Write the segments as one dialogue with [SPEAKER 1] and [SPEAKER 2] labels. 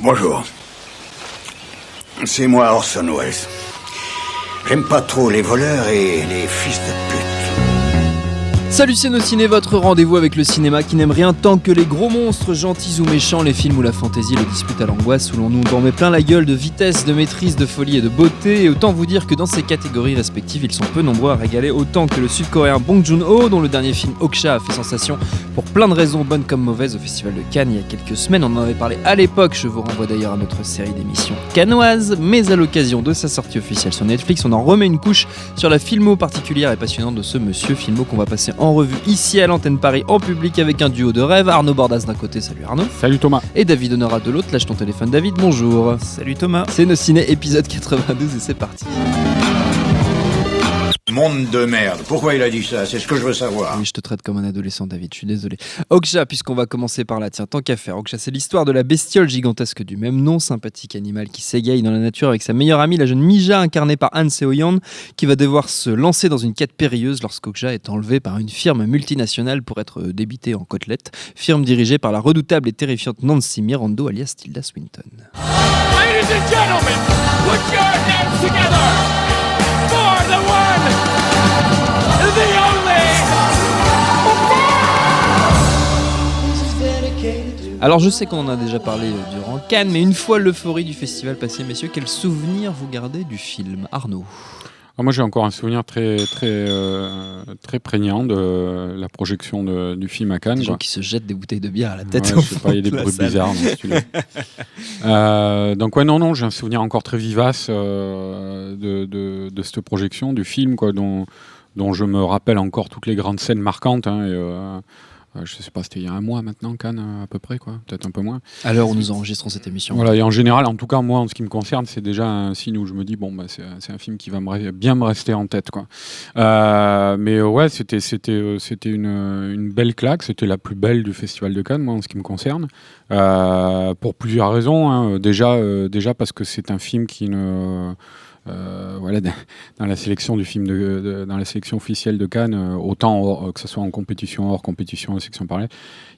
[SPEAKER 1] Bonjour. C'est moi Orson Welles. J'aime pas trop les voleurs et les fils de pute.
[SPEAKER 2] Salut c'est Ciné, votre rendez-vous avec le cinéma qui n'aime rien tant que les gros monstres, gentils ou méchants, les films où la fantaisie le dispute à l'angoisse, où l'on nous en met plein la gueule de vitesse, de maîtrise, de folie et de beauté. Et autant vous dire que dans ces catégories respectives, ils sont peu nombreux à régaler autant que le sud-coréen Bong Joon-ho, dont le dernier film Okja a fait sensation pour plein de raisons bonnes comme mauvaises au Festival de Cannes il y a quelques semaines. On en avait parlé à l'époque, je vous renvoie d'ailleurs à notre série d'émissions cannoises. Mais à l'occasion de sa sortie officielle sur Netflix, on en remet une couche sur la filmo particulière et passionnante de ce monsieur filmo qu'on va passer en revue ici à l'antenne Paris en public avec un duo de rêve. Arnaud Bordas d'un côté, salut Arnaud.
[SPEAKER 3] Salut Thomas.
[SPEAKER 2] Et David Honora de l'autre, lâche ton téléphone David, bonjour.
[SPEAKER 4] Salut Thomas.
[SPEAKER 2] C'est Nos Ciné épisode 92 et c'est parti.
[SPEAKER 1] Monde de merde. Pourquoi il a dit ça? C'est ce que je veux savoir.
[SPEAKER 2] Oui, je te traite comme un adolescent, David, je suis désolé. Okja, puisqu'on va commencer par là, tiens, tant qu'à faire. Okja, c'est l'histoire de la bestiole gigantesque du même nom, sympathique animal qui s'égaye dans la nature avec sa meilleure amie, la jeune Mija, incarnée par Han Seo-yeon, qui va devoir se lancer dans une quête périlleuse lorsqu'Okja est enlevé par une firme multinationale pour être débité en côtelettes, firme dirigée par la redoutable et terrifiante Nancy Mirando, alias Tilda Swinton.
[SPEAKER 5] Ladies and gentlemen, put your hands together for the one, the only.
[SPEAKER 2] Alors je sais qu'on en a déjà parlé durant Cannes, mais une fois l'euphorie du festival passé, messieurs, quel souvenir vous gardez du film, Arnaud?
[SPEAKER 3] Moi, j'ai encore un souvenir très prégnant de la projection du film à Cannes.
[SPEAKER 2] Des gens qui se jettent des bouteilles de bière à la tête.
[SPEAKER 3] Ouais, je sais pas, il y a des bruits bizarres dans ce studio. Donc ouais, non, j'ai un souvenir encore très vivace de cette projection du film, quoi, dont je me rappelle encore toutes les grandes scènes marquantes. Je sais pas, c'était il y a un mois maintenant, Cannes, à peu près, quoi, peut-être un peu moins.
[SPEAKER 2] À l'heure où nous enregistrons cette émission.
[SPEAKER 3] Voilà, et en général, en tout cas, moi, en ce qui me concerne, c'est déjà un signe où je me dis, bon, bah, c'est un film qui va bien me rester en tête, quoi. Mais ouais, c'était une belle claque, c'était la plus belle du Festival de Cannes, moi, en ce qui me concerne, pour plusieurs raisons, hein. Déjà parce que c'est un film qui ne... voilà, dans la sélection du film dans la sélection officielle de Cannes, autant que ce soit en compétition, hors compétition, en section parallèle,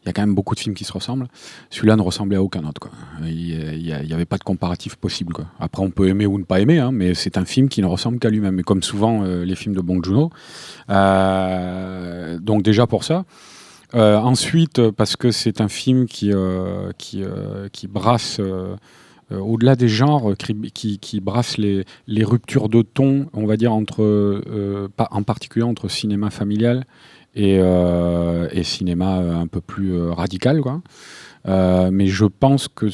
[SPEAKER 3] il y a quand même beaucoup de films qui se ressemblent. Celui-là ne ressemblait à aucun autre, quoi. Il y avait pas de comparatif possible, quoi. Après, on peut aimer ou ne pas aimer, hein, mais c'est un film qui ne ressemble qu'à lui-même. Et comme souvent les films de Bong Joon-ho. Donc déjà pour ça. Ensuite, parce que c'est un film qui brasse... au-delà des genres, qui brassent les ruptures de ton, on va dire, en particulier entre cinéma familial et cinéma un peu plus radical, quoi. Mais je pense que...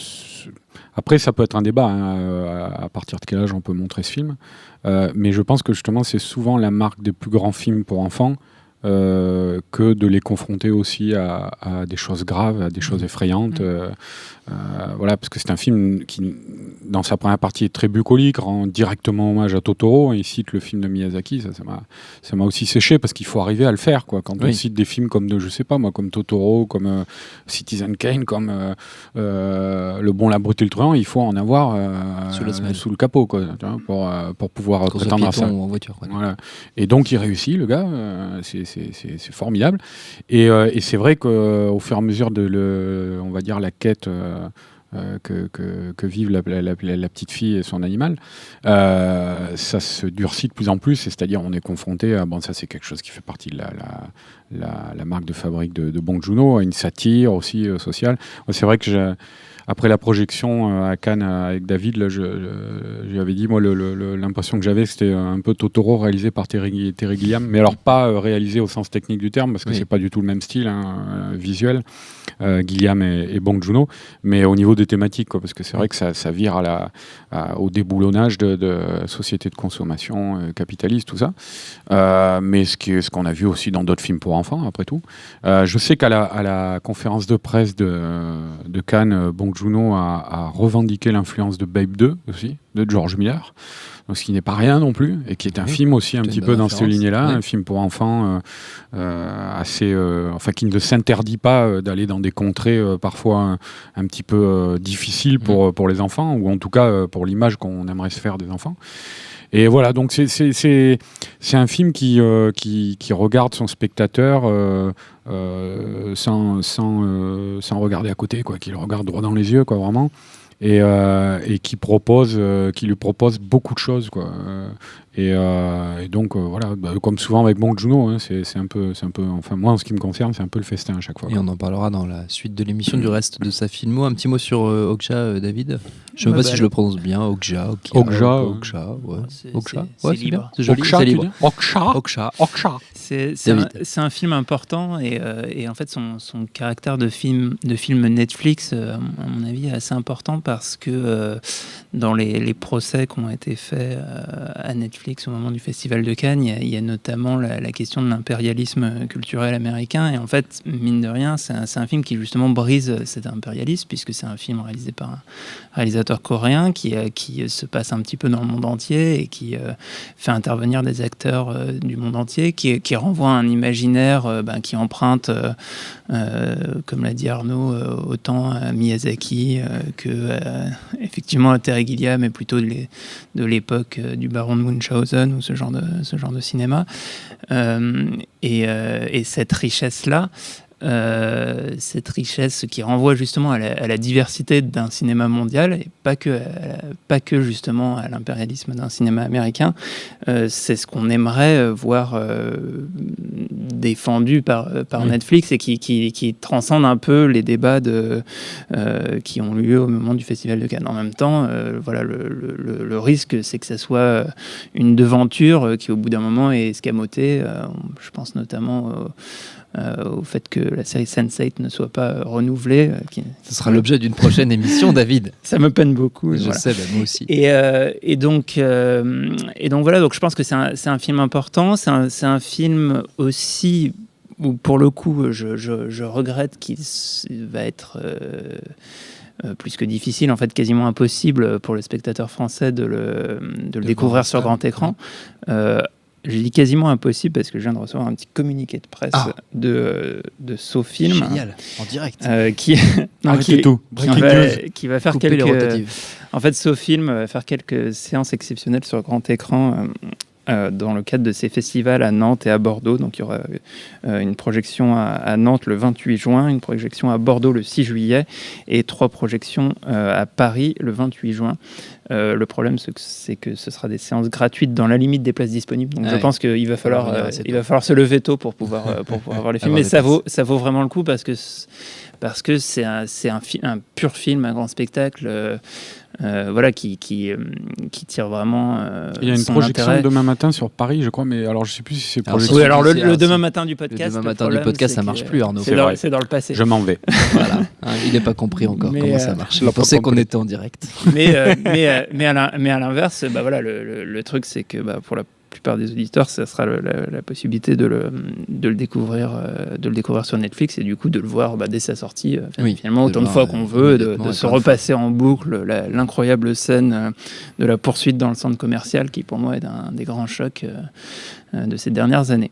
[SPEAKER 3] Après, ça peut être un débat, hein, à partir de quel âge on peut montrer ce film. Mais je pense que justement, c'est souvent la marque des plus grands films pour enfants, que de les confronter aussi à des choses graves, à des choses effrayantes. Voilà, parce que c'est un film qui, dans sa première partie, est très bucolique, rend directement hommage à Totoro. Il cite le film de Miyazaki, ça m'a aussi séché, parce qu'il faut arriver à le faire, quoi. Quand on cite des films comme comme Totoro, comme Citizen Kane, comme Le Bon, la Brute et le Truand, il faut en avoir sous le capot, quoi, pour pouvoir prétendre à ça.
[SPEAKER 2] En voiture, quoi.
[SPEAKER 3] Voilà. Et donc il réussit, le gars, c'est formidable. Et c'est vrai qu'au fur et à mesure on va dire la quête que vivent la petite fille et son animal, ça se durcit de plus en plus, c'est-à-dire on est confronté à, bon, ça c'est quelque chose qui fait partie de la marque de fabrique de Bong Joon-ho, à une satire aussi sociale. C'est vrai que après la projection à Cannes avec David, là, je lui avais dit, moi, l'impression que j'avais, c'était un peu Totoro réalisé par Terry Gilliam, mais alors pas réalisé au sens technique du terme, parce que c'est pas du tout le même style, hein, visuel, Gilliam et Bong Joon-ho, mais au niveau des thématiques, quoi, parce que c'est vrai que ça vire au déboulonnage de sociétés de consommation capitaliste, tout ça. Mais ce qu'on a vu aussi dans d'autres films pour enfants, après tout. Je sais qu'à la conférence de presse de Cannes, Bong Joon-ho a revendiqué l'influence de Babe 2 aussi, de George Miller, donc ce qui n'est pas rien non plus, et qui est un film aussi un petit peu dans cette lignée-là, un film pour enfants assez, enfin qui ne s'interdit pas d'aller dans des contrées parfois un petit peu difficiles pour les enfants, ou en tout cas pour l'image qu'on aimerait se faire des enfants. Et voilà, donc c'est un film qui regarde son spectateur sans regarder à côté, quoi, qui le regarde droit dans les yeux, quoi, vraiment. et qui lui propose beaucoup de choses, quoi. Et donc voilà, comme souvent avec Bong Joon-ho, hein, c'est un peu, enfin moi en ce qui me concerne, c'est un peu le festin à chaque fois.
[SPEAKER 2] Et on en parlera dans la suite de l'émission du reste de sa filmo. Un petit mot sur Okja, David. Je ne sais pas si je le prononce bien. Okja, ouais. Okja,
[SPEAKER 4] c'est
[SPEAKER 2] c'est bien.
[SPEAKER 4] libre.
[SPEAKER 2] C'est joli,
[SPEAKER 3] Okja,
[SPEAKER 2] c'est
[SPEAKER 3] tu
[SPEAKER 2] libre.
[SPEAKER 3] dis Okja.
[SPEAKER 4] C'est un film important et en fait son caractère de film Netflix, à mon avis, est assez important parce que dans les procès qui ont été faits à Netflix au moment du Festival de Cannes, il y a notamment la question de l'impérialisme culturel américain. Et en fait, mine de rien, c'est un film qui justement brise cet impérialisme, puisque c'est un film réalisé par un réalisateur coréen qui se passe un petit peu dans le monde entier et qui fait intervenir des acteurs du monde entier, qui renvoie à un imaginaire qui emprunte, comme l'a dit Arnaud, autant à Miyazaki que effectivement à Terry Gilliam, mais plutôt de l'époque du baron de Munchausen ou ce genre de cinéma. Et cette richesse-là, cette richesse qui renvoie justement à la diversité d'un cinéma mondial et pas que justement à l'impérialisme d'un cinéma américain, c'est ce qu'on aimerait voir défendu par Netflix et qui transcende un peu les débats qui ont lieu au moment du Festival de Cannes. En même temps, voilà, le risque, c'est que ça soit une devanture qui au bout d'un moment est escamotée. Je pense notamment au fait que la série Sense8 ne soit pas renouvelée.
[SPEAKER 2] Ce sera l'objet d'une prochaine émission, David.
[SPEAKER 4] Ça me peine beaucoup.
[SPEAKER 2] Je
[SPEAKER 4] voilà.
[SPEAKER 2] sais, moi aussi.
[SPEAKER 4] Et donc voilà, donc je pense que c'est un film important. C'est un film aussi où, pour le coup, je regrette qu'il va être plus que difficile, en fait quasiment impossible pour le spectateur français de le découvrir sur grand écran. Je dis quasiment impossible parce que je viens de recevoir un petit communiqué de presse de SoFilm.
[SPEAKER 2] Génial, en direct.
[SPEAKER 4] Qui va faire
[SPEAKER 2] couper les rotatives.
[SPEAKER 4] En fait, SoFilm va faire quelques séances exceptionnelles sur grand écran dans le cadre de ces festivals à Nantes et à Bordeaux. Donc il y aura une projection à Nantes le 28 juin, une projection à Bordeaux le 6 juillet et 3 projections à Paris le 28 juin. Le problème, c'est que ce sera des séances gratuites dans la limite des places disponibles. Donc je pense qu'il va falloir se lever tôt pour pouvoir voir les films. Mais ça vaut vraiment le coup parce que c'est un pur film, un grand spectacle. Voilà, qui tire vraiment
[SPEAKER 3] il y a une
[SPEAKER 4] son
[SPEAKER 3] projection
[SPEAKER 4] intérêt.
[SPEAKER 3] demain matin sur Paris, je crois, mais alors je sais plus si c'est projection.
[SPEAKER 4] Oui, alors le demain matin du podcast.
[SPEAKER 2] Le demain matin du podcast, ça marche plus, Arnaud.
[SPEAKER 4] C'est dans le passé.
[SPEAKER 3] Je m'en vais.
[SPEAKER 2] Voilà. Il n'a pas compris encore comment ça marche. Il pensait qu'on était en direct.
[SPEAKER 4] Mais à l'inverse, voilà, le truc, c'est que pour la plupart des auditeurs, ça sera la possibilité de le découvrir sur Netflix et du coup de le voir dès sa sortie, finalement autant de fois qu'on veut, de se repasser en boucle l'incroyable scène de la poursuite dans le centre commercial qui pour moi est un des grands chocs de ces dernières années.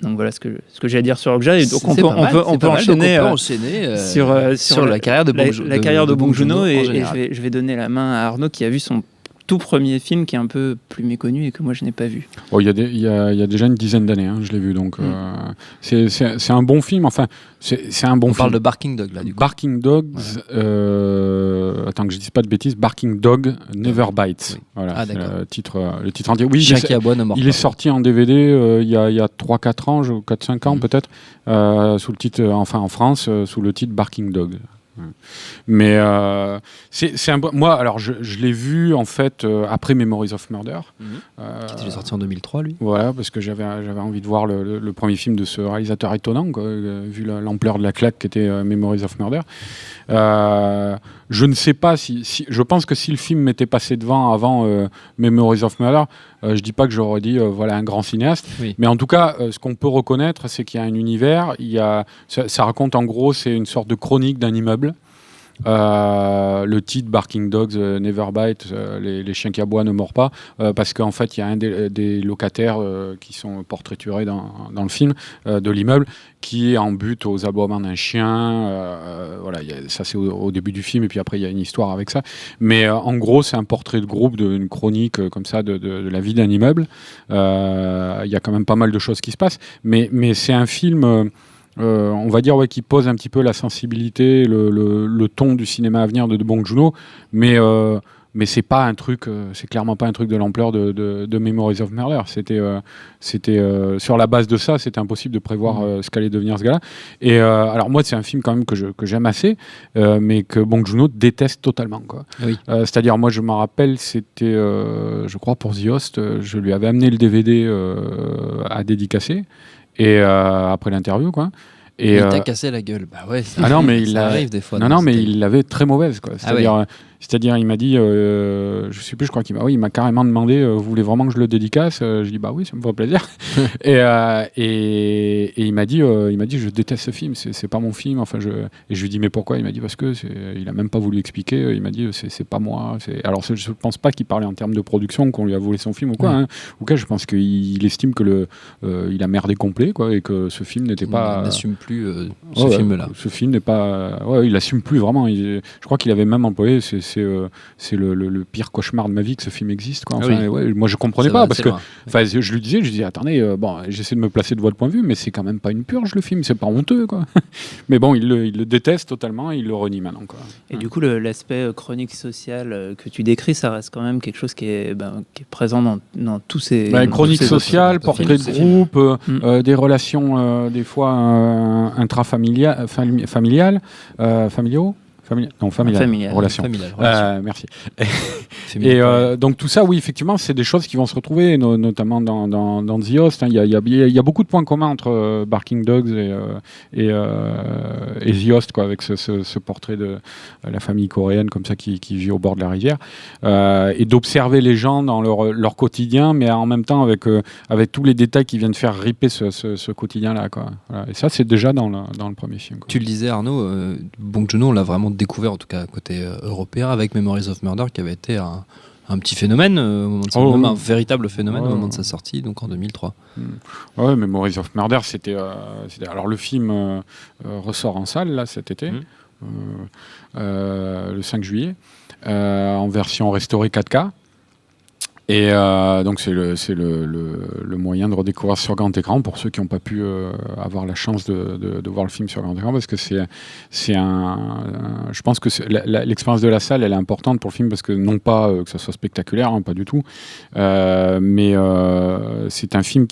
[SPEAKER 4] Donc voilà ce que j'ai à dire sur Okja. Et donc on peut enchaîner sur la carrière de Bong Joon-ho et je vais donner la main à Arnaud qui a vu son tout premier film qui est un peu plus méconnu et que moi je n'ai pas vu.
[SPEAKER 3] Il y a déjà une dizaine d'années, je l'ai vu, donc c'est un bon film. Enfin, c'est un bon film.
[SPEAKER 2] On parle de Barking Dog là, du coup.
[SPEAKER 3] Barking Dogs. Attends que je dise pas de bêtises. Barking Dog Never Bites. Oui. Voilà, c'est le titre entier. Oui,
[SPEAKER 2] Chien qui aboie ne mord pas.
[SPEAKER 3] Il est sorti en DVD il y a 3-4 ans, 4-5 ans peut-être, sous le titre, enfin en France, sous le titre Barking Dog. Mais moi, alors je l'ai vu en fait après Memories of Murder,
[SPEAKER 2] qui était sorti en 2003, lui.
[SPEAKER 3] Voilà, parce que j'avais envie de voir le premier film de ce réalisateur étonnant, quoi, vu l'ampleur de la claque qu'était Memories of Murder. Je ne sais pas si je pense que si le film m'était passé devant avant Memories of Murder, je dis pas que j'aurais dit voilà un grand cinéaste, mais en tout cas ce qu'on peut reconnaître, c'est qu'il y a un univers, ça raconte en gros, c'est une sorte de chronique d'un immeuble. Le titre Barking Dogs Never Bite, les chiens qui aboient ne mordent pas, parce qu'en fait il y a un des locataires qui sont portraiturés dans le film de l'immeuble qui est en but aux aboiements d'un chien. Voilà, ça c'est au début du film et puis après il y a une histoire avec ça. Mais en gros c'est un portrait de groupe, une chronique comme ça de la vie d'un immeuble. Il y a quand même pas mal de choses qui se passent, mais c'est un film on va dire qui pose un petit peu la sensibilité, le ton du cinéma à venir de Bong Joon-ho, mais c'est pas un truc, c'est clairement pas un truc de l'ampleur de Memories of Murder. C'était sur la base de ça, c'était impossible de prévoir ce qu'allait devenir ce gars-là. Et alors moi, c'est un film quand même que j'aime assez, mais que Bong Joon-ho déteste totalement, quoi.
[SPEAKER 2] Oui.
[SPEAKER 3] C'est-à-dire, moi, je m'en rappelle, c'était, je crois, pour The Host, je lui avais amené le DVD à dédicacer, et après l'interview, quoi.
[SPEAKER 2] Et il t'a cassé la gueule. Bah ouais, ça, ça arrive des fois.
[SPEAKER 3] Non, mais il l'avait très mauvaise, quoi. C'est-à-dire, il m'a dit, je sais plus, je crois il m'a carrément demandé, vous voulez vraiment que je le dédicace ? Je dis, bah oui, ça me ferait plaisir. et il m'a dit, je déteste ce film, c'est pas mon film. Enfin, et je lui dis, mais pourquoi ? Il m'a dit, parce que il a même pas voulu expliquer. Il m'a dit, c'est pas moi. Alors, je pense pas qu'il parlait en termes de production, qu'on lui a volé son film ou quoi. Hein. Ou quoi, je pense qu'il estime que il a merdé complet, quoi, et que ce film n'était pas.
[SPEAKER 2] Il n'assume plus ce film-là.
[SPEAKER 3] Ce film n'est pas. Il assume plus vraiment. Je crois qu'il avait même employé. C'est le pire cauchemar de ma vie que ce film existe, quoi. Enfin, moi je comprenais pas parce que je lui disais attendez, j'essaie de me placer de votre point de vue, mais c'est quand même pas une purge le film, c'est pas honteux, quoi. Mais bon, il le déteste totalement et il le renie maintenant, quoi.
[SPEAKER 4] Et du coup, l'aspect chronique social que tu décris, ça reste quand même quelque chose qui est présent dans tous ces
[SPEAKER 3] chronique sociale, portrait de groupe, des relations des fois intrafamiliales, familiaux. Familiale. Relation. Merci. Et donc tout ça, oui, effectivement, c'est des choses qui vont se retrouver, notamment dans The Host. Il y a beaucoup de points communs entre Barking Dogs et The Host, quoi, avec ce portrait de la famille coréenne comme ça qui vit au bord de la rivière, et d'observer les gens dans leur quotidien, mais en même temps avec tous les détails qui viennent faire ripper ce quotidien-là, quoi. Voilà. Et ça, c'est déjà dans le premier film, quoi.
[SPEAKER 2] Tu le disais, Arnaud, Bong Joon-ho, on l'a vraiment découvert, en tout cas côté européen, avec Memories of Murder, qui avait été un petit phénomène au moment de un véritable phénomène au moment de sa sortie, donc en 2003.
[SPEAKER 3] Ouais, Memories of Murder, c'était alors le film ressort en salle là cet été, le 5 juillet, en version restaurée 4K. Et donc c'est le moyen de redécouvrir sur grand écran pour ceux qui n'ont pas pu avoir la chance de voir le film sur grand écran, parce que je pense que l'expérience de la salle, elle est importante pour le film, parce que non pas que ça soit spectaculaire, hein, pas du tout, mais c'est un film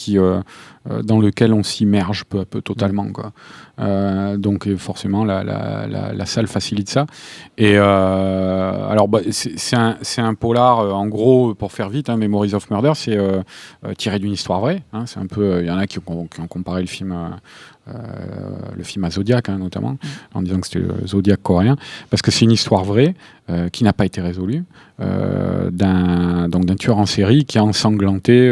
[SPEAKER 3] dans lequel on s'immerge peu à peu totalement, quoi. Donc forcément la salle facilite ça. Et alors c'est un polar, en gros, pour faire vite, hein, Memories of Murder, c'est tiré d'une histoire vraie, hein. C'est un peu, il y en a qui ont comparé le film à Zodiac, hein, notamment, en disant que c'était le Zodiac coréen, parce que c'est une histoire vraie qui n'a pas été résolue, d'un tueur en série qui a ensanglanté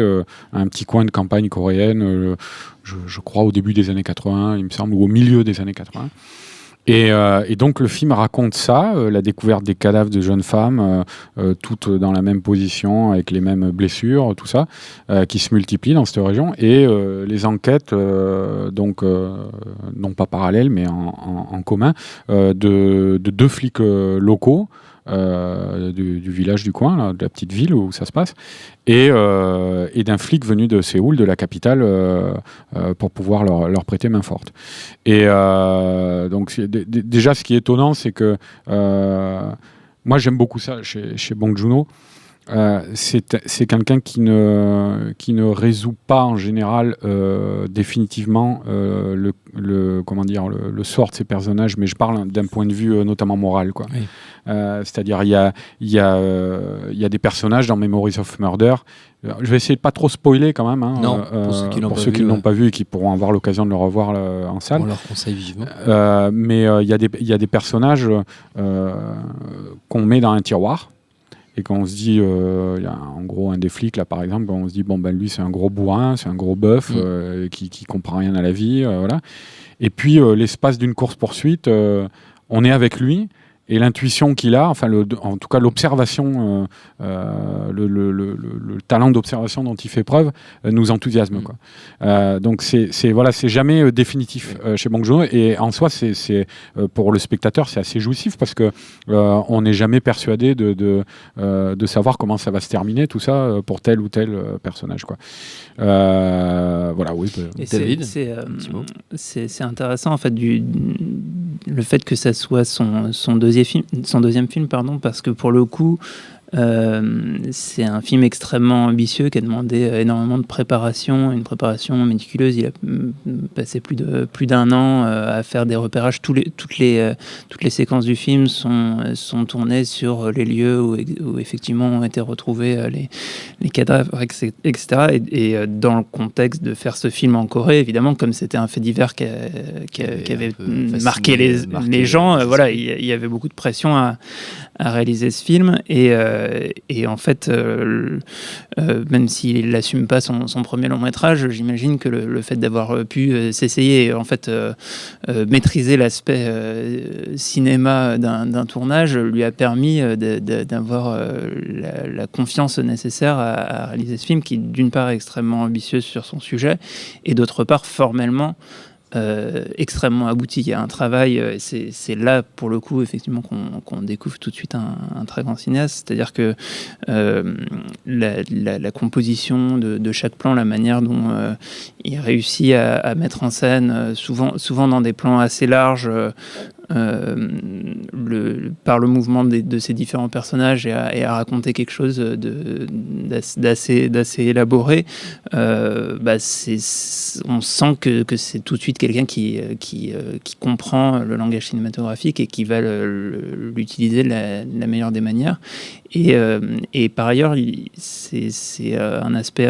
[SPEAKER 3] un petit coin de campagne coréenne, je crois au début des années 80, il me semble, ou au milieu des années 80. Et donc le film raconte ça, la découverte des cadavres de jeunes femmes, toutes dans la même position, avec les mêmes blessures, tout ça, qui se multiplient dans cette région, et les enquêtes, donc non pas parallèles, mais en commun, de deux flics locaux, du village du coin, là, de la petite ville où ça se passe, et d'un flic venu de Séoul, de la capitale, pour pouvoir leur prêter main forte. Et donc déjà, ce qui est étonnant, c'est que moi j'aime beaucoup ça chez Bong Joon-ho. C'est quelqu'un qui ne résout pas en général définitivement le sort de ses personnages, mais je parle d'un point de vue notamment moral, quoi. Oui. C'est-à-dire il y a des personnages dans Memories of Murder. Je vais essayer de pas trop spoiler quand même, hein,
[SPEAKER 2] non, pour ceux qui
[SPEAKER 3] ne l'ont pas vu et qui pourront avoir l'occasion de le revoir en salle.
[SPEAKER 2] On leur conseille vivement.
[SPEAKER 3] Mais il y a des personnages qu'on met dans un tiroir. Et quand on se dit, y a en gros un des flics là par exemple, on se dit lui c'est un gros bourrin, c'est un gros bœuf qui comprend rien à la vie, voilà. Et puis l'espace d'une course poursuite, on est avec lui et l'intuition qu'il a, enfin en tout cas l'observation, le talent d'observation dont il fait preuve nous enthousiasme, quoi. Donc c'est jamais définitif chez Bong Joon-ho, et en soi c'est pour le spectateur c'est assez jouissif parce que on n'est jamais persuadé de savoir comment ça va se terminer tout ça pour tel ou tel personnage, quoi. Voilà, oui.
[SPEAKER 2] David,
[SPEAKER 4] c'est intéressant en fait le fait que ça soit son deuxième film, parce que pour le coup, c'est un film extrêmement ambitieux qui a demandé énormément de préparation, une préparation méticuleuse. Il a passé plus d'un an à faire des repérages. Toutes les séquences du film sont tournées sur les lieux où effectivement ont été retrouvés les cadavres, etc. Et dans le contexte de faire ce film en Corée, évidemment, comme c'était un fait divers qui avait marqué les gens, voilà, il y avait beaucoup de pression à réaliser ce film, et en fait, même s'il n'assume pas son premier long métrage, j'imagine que le fait d'avoir pu s'essayer et en fait maîtriser l'aspect cinéma d'un tournage lui a permis d'avoir la confiance nécessaire à réaliser ce film qui, d'une part, est extrêmement ambitieux sur son sujet, et d'autre part, formellement, extrêmement abouti. Il y a un travail, c'est là pour le coup effectivement qu'on découvre tout de suite un très grand cinéaste, c'est-à-dire que la composition de chaque plan, la manière dont il réussit à mettre en scène, souvent dans des plans assez larges, par le mouvement de ces différents personnages, et à raconter quelque chose d'assez élaboré, on sent que c'est tout de suite quelqu'un qui comprend le langage cinématographique et qui va l'utiliser de la meilleure des manières. Et par ailleurs, c'est un aspect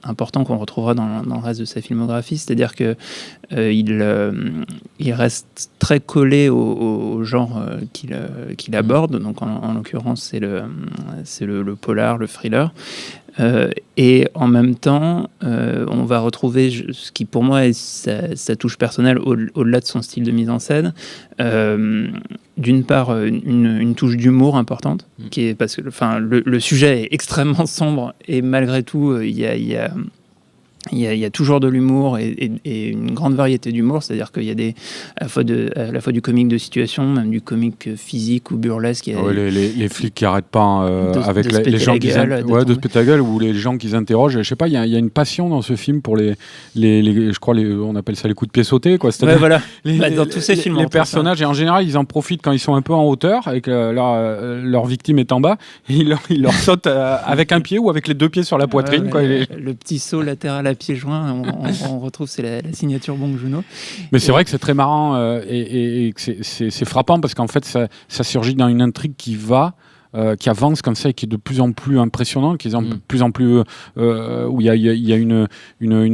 [SPEAKER 4] important qu'on retrouvera dans le reste de sa filmographie, c'est-à-dire que il reste très collé au genre qu'il aborde. Donc en l'occurrence, c'est le polar, le thriller. Et en même temps, on va retrouver ce qui pour moi est sa touche personnelle au-delà de son style de mise en scène. D'une part, une touche d'humour importante, qui est parce que le sujet est extrêmement sombre, et malgré tout, il y a toujours de l'humour et une grande variété d'humour, c'est-à-dire qu'il y a à la fois du comique de situation, même du comique physique ou burlesque.
[SPEAKER 3] Les flics qui n'arrêtent pas avec les gens qui de se péter la gueule, ou les gens qui s'interrogent. Je sais pas, il y a une passion dans ce film pour je crois on appelle ça les coups de pied sautés, quoi. C'est-à-dire
[SPEAKER 4] voilà. Dans tous ces films,
[SPEAKER 3] les personnages, et en général, ils en profitent quand ils sont un peu en hauteur et que leur victime est en bas, et ils leur sautent avec un pied ou avec les deux pieds sur la poitrine, quoi.
[SPEAKER 4] Le petit saut latéral à pieds joints, on retrouve, c'est la signature Bong Joon-ho.
[SPEAKER 3] Mais c'est vrai que c'est très marrant, et que c'est frappant parce qu'en fait ça surgit dans une intrigue qui avance comme ça et qui est de plus en plus impressionnante, qui est de plus en plus où il y a une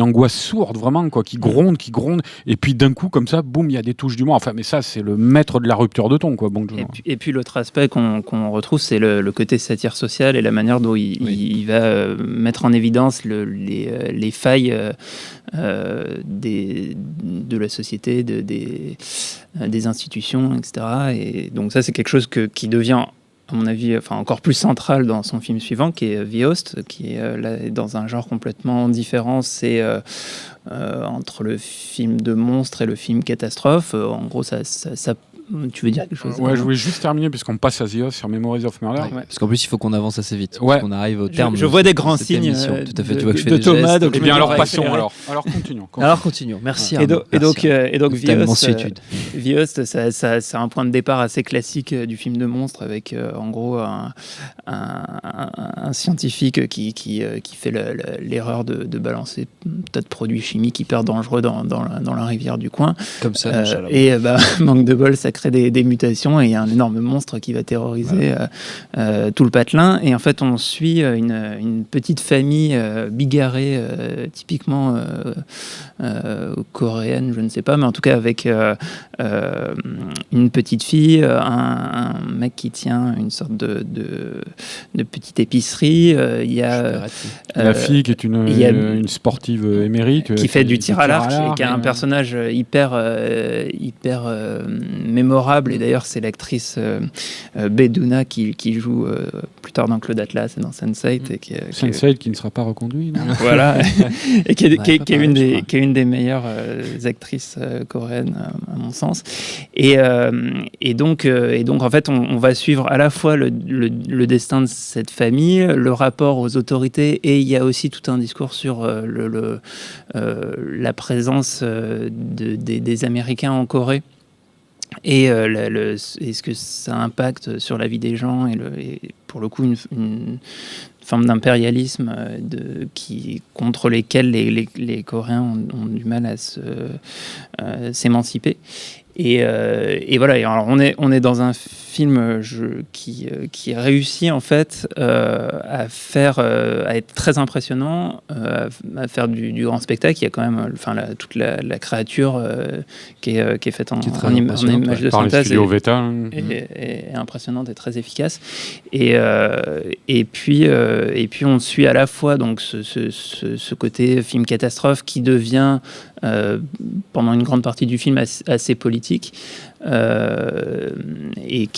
[SPEAKER 3] angoisse sourde vraiment, quoi, qui gronde, et puis d'un coup comme ça, boum, il y a des touches d'humour. Enfin, mais ça c'est le maître de la rupture de ton, quoi, Bong Joon-ho.
[SPEAKER 4] Et puis l'autre aspect qu'on retrouve, c'est le côté satire sociale et la manière dont il va mettre en évidence les failles de la société, des institutions, etc. Et donc ça, c'est quelque chose qui devient, à mon avis, encore plus central dans son film suivant, qui est The Host, qui est là, dans un genre complètement différent. C'est entre le film de monstre et le film catastrophe. En gros, ça tu veux dire quelque chose?
[SPEAKER 3] Ouais, je voulais juste terminer, puisqu'on passe à The Host sur Memories of Murder.
[SPEAKER 2] Ouais. Parce qu'en plus, il faut qu'on avance assez vite, parce qu'on arrive au terme.
[SPEAKER 4] Je vois des grands signes
[SPEAKER 2] tout à fait, tu vois que je fais
[SPEAKER 4] de
[SPEAKER 2] des
[SPEAKER 4] Thomas.
[SPEAKER 2] gestes.
[SPEAKER 3] Eh bien, alors passons. Alors continuons.
[SPEAKER 2] Alors continuons. Merci.
[SPEAKER 4] Et donc The Host, c'est un point de départ assez classique du film de monstre, avec en gros un scientifique qui fait l'erreur de balancer un tas de produits chimiques hyper dangereux dans la rivière du coin.
[SPEAKER 2] Comme ça.
[SPEAKER 4] Et manque de bol, ça crée des mutations, et il y a un énorme monstre qui va terroriser tout le patelin. Et en fait, on suit une petite famille bigarrée, typiquement coréenne, je ne sais pas, mais en tout cas avec une petite fille, un mec qui tient une sorte de petite épicerie. Il y a
[SPEAKER 3] la fille qui est une sportive émérite
[SPEAKER 4] qui fait du tir à l'arc, et qui a un personnage hyper mémorable, et d'ailleurs c'est l'actrice Bae Doona qui joue plus tard dans Claude Atlas et dans Sense8, et
[SPEAKER 3] Sense8 qui ne sera pas reconduit.
[SPEAKER 4] Voilà, et qui est une des meilleures actrices coréennes à mon sens, et donc en fait on va suivre à la fois le destin de cette famille, le rapport aux autorités, et il y a aussi tout un discours sur la présence des Américains en Corée, et ce que ça impacte sur la vie des gens, et pour le coup une forme d'impérialisme contre lesquels les Coréens ont du mal à s'émanciper. Et voilà. Et alors on est dans un film qui réussit en fait à être très impressionnant, à faire du grand spectacle. Il y a quand même toute la créature qui est faite en image de synthèse est impressionnante et très efficace. Et puis on suit à la fois donc ce côté film catastrophe qui devient pendant une grande partie du film assez politique, et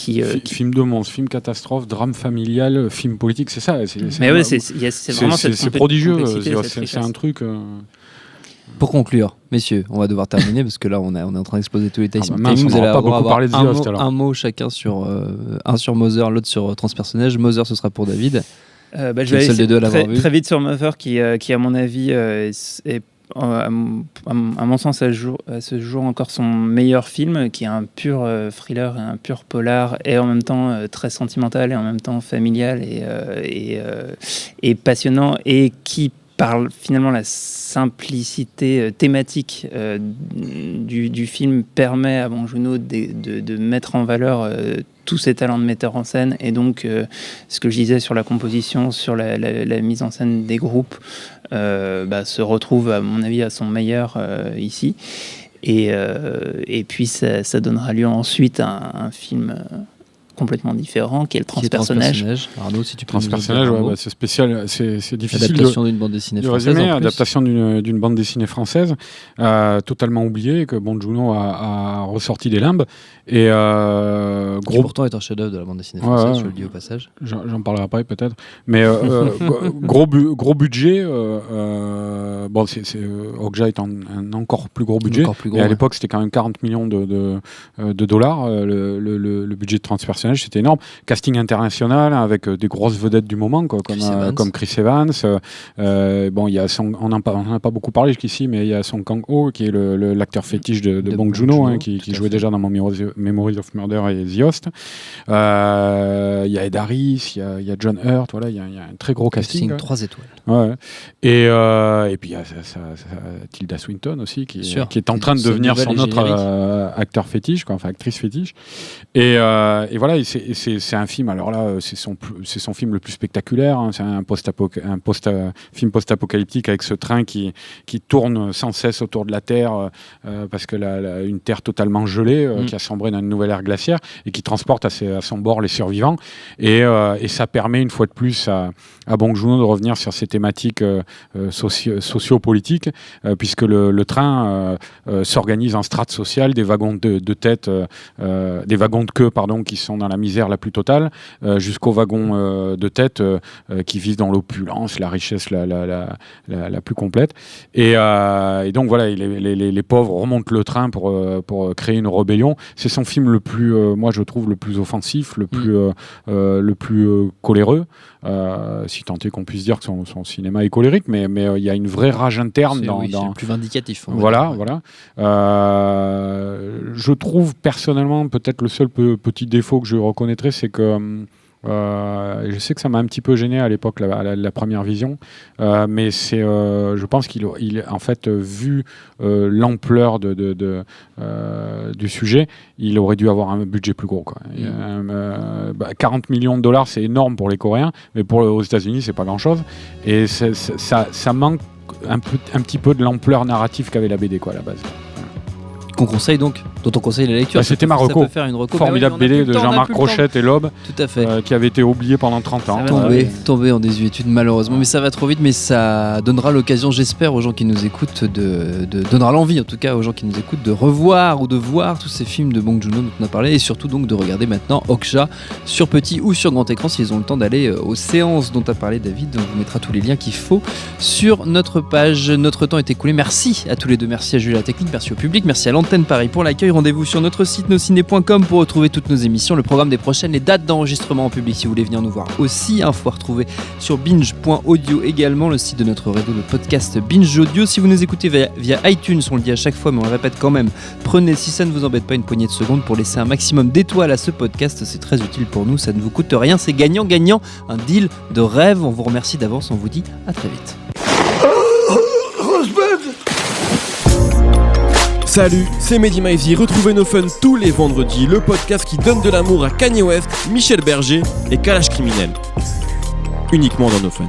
[SPEAKER 3] film de monstre, film catastrophe, drame familial, film politique, c'est ça. C'est prodigieux. C'est un truc.
[SPEAKER 2] Pour conclure, messieurs, on va devoir terminer parce que là on est en train d'exploser tous les timings.
[SPEAKER 3] Vous allez avoir
[SPEAKER 2] un mot chacun un sur Mother, l'autre sur Transpersonnage. Mother, ce sera pour David.
[SPEAKER 4] Je vais essayer très vite sur Mother, qui à mon avis est à mon sens à ce jour encore son meilleur film, qui est un pur thriller et un pur polar, et en même temps très sentimental, et en même temps familial, et passionnant, et qui par finalement la simplicité thématique du film permet à Bong Joon-ho de mettre en valeur tous ses talents de metteur en scène, et donc ce que je disais sur la composition, sur la mise en scène des groupes, se retrouve à mon avis à son meilleur ici, et puis ça donnera lieu ensuite à un film complètement différent, qui est le Transpersonnage.
[SPEAKER 2] Arnaud, si tu peux
[SPEAKER 3] Transpersonnage, c'est spécial, c'est difficile
[SPEAKER 2] adaptation d'une bande dessinée française.
[SPEAKER 3] Adaptation d'une bande dessinée française, totalement oubliée, que Bong Joon-ho a ressorti des limbes, et
[SPEAKER 2] qui pourtant est un chef-d'œuvre de la bande dessinée française, je le dis au passage.
[SPEAKER 3] J'en parlerai après peut-être, mais gros budget. Okja est un encore plus gros budget. Et à l'époque, c'était quand même 40 millions de dollars, le budget de Transpersonnage. C'était énorme. Casting international avec des grosses vedettes du moment, comme Chris Evans. Il y a on n'en a pas beaucoup parlé jusqu'ici, mais il y a Song Kang-ho, qui est l'acteur fétiche de Bong Joon-ho, qui jouait déjà dans Memories of Murder et The Host. Il y a Ed Harris, il y a John Hurt. Voilà, il y a un très gros casting.
[SPEAKER 2] 3 étoiles.
[SPEAKER 3] Ouais. Et puis il y a Tilda Swinton aussi, qui est en train de devenir son autre acteur fétiche, actrice fétiche. Et voilà, c'est un film. Alors là, c'est son film le plus spectaculaire. C'est un film post-apocalyptique avec ce train qui tourne sans cesse autour de la Terre, parce que une Terre totalement gelée, qui a sombré dans une nouvelle ère glaciaire, et qui transporte à son bord les survivants. Et ça permet une fois de plus à Bong Joon-ho de revenir sur ces thématiques socio-politiques, puisque le train s'organise en strates sociales, des wagons de tête, des wagons de queue, qui sont dans la misère la plus totale, jusqu'aux wagons de tête qui vivent dans l'opulence, la richesse la plus complète. Et donc voilà, les pauvres remontent le train pour créer une rébellion. C'est son film le plus, moi je trouve, le plus offensif, le plus coléreux, si tant est qu'on puisse dire que son cinéma est colérique, mais il y a une vraie rage interne dans
[SPEAKER 2] c'est le plus vindicatif.
[SPEAKER 3] Voilà. Je trouve personnellement, peut-être le seul petit défaut que je reconnaîtrais, c'est que je sais que ça m'a un petit peu gêné à l'époque, la première vision, mais je pense qu'il en fait, vu l'ampleur du sujet, il aurait dû avoir un budget plus gros, 40 millions de dollars, c'est énorme pour les Coréens, mais aux États-Unis, c'est pas grand-chose, et ça manque un petit peu de l'ampleur narrative qu'avait la BD, à la base.
[SPEAKER 2] Qu'on conseille donc dont on conseille la lecture.
[SPEAKER 3] C'était Marocco.
[SPEAKER 2] Ça peut faire une reco.
[SPEAKER 3] Formidable BD de Jean-Marc Rochette et Loeb.
[SPEAKER 2] Tout à fait.
[SPEAKER 3] Qui avait été oublié pendant 30 ans.
[SPEAKER 2] Tombé en désuétude malheureusement, mais ça va trop vite, mais ça donnera l'occasion, j'espère, aux gens qui nous écoutent donnera l'envie en tout cas aux gens qui nous écoutent de revoir ou de voir tous ces films de Bong Joon-ho dont on a parlé, et surtout donc de regarder maintenant Okja sur petit ou sur grand écran s'ils ont le temps d'aller aux séances dont a parlé David. On vous mettra tous les liens qu'il faut sur notre page. Notre temps est écoulé. Merci à tous les deux, merci à Julie la technique, merci au public, merci à l'antenne Paris pour l'accueil. Rendez-vous sur notre site nosciné.com pour retrouver toutes nos émissions, le programme des prochaines, les dates d'enregistrement en public si vous voulez venir nous voir aussi. Info à retrouver sur binge.audio également, le site de notre réseau de podcast Binge Audio. Si vous nous écoutez via iTunes, on le dit à chaque fois mais on le répète quand même, prenez, si ça ne vous embête pas, une poignée de secondes pour laisser un maximum d'étoiles à ce podcast, c'est très utile pour nous, ça ne vous coûte rien, c'est gagnant-gagnant, un deal de rêve. On vous remercie d'avance, on vous dit à très vite.
[SPEAKER 6] Salut, c'est Mehdi Maizy. Retrouvez No Fun tous les vendredis, le podcast qui donne de l'amour à Kanye West, Michel Berger et Kalash Criminel. Uniquement dans No Fun.